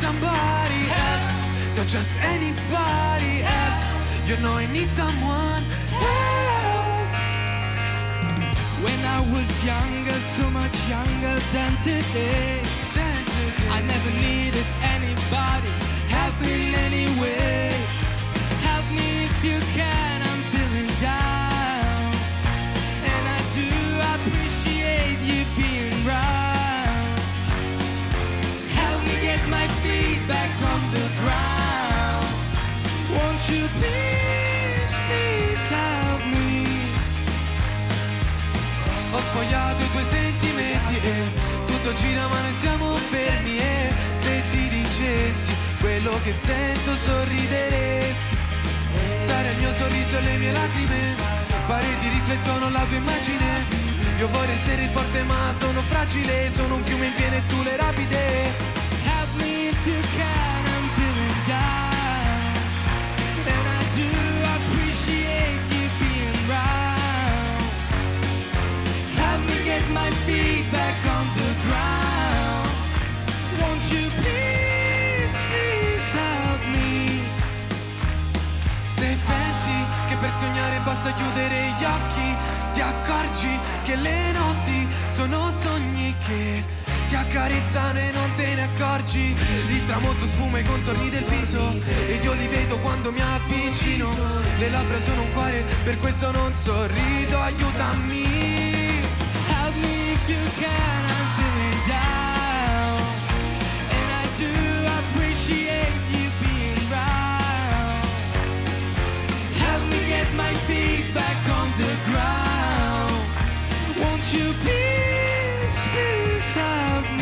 somebody help, not just anybody help. You know I need someone help. When I was younger, so much younger than today, I never needed anybody help in any way. Help me if you can, I'm feeling down, and I do appreciate you being round. Help me get my feet back on the ground. Won't you please, please help me? Ho spogliato i tuoi sentimenti e tutto gira ma noi siamo fermi. E se ti dicessi quello che sento sorrideresti. Sarei il mio sorriso e le mie lacrime, pareti riflettono la tua immagine. Io vorrei essere forte ma sono fragile, sono un fiume in piena e tu le rapide. Help me if you can, I'm feeling down, and I do appreciate you being round. Help me get my feet back on the ground. Won't you please, please help me? Se pensi che per sognare basta chiudere gli occhi, ti accorgi che le notti sono sogni che ti accarezzano e non te ne accorgi. Il tramonto sfuma i contorni del viso ed io li vedo quando mi avvicino. Le labbra sono un cuore, per questo non sorrido, aiutami. Help me if you can, I'm feeling down, and I do appreciate you being round. Help me get my feet back on the ground. Won't you please, please help me?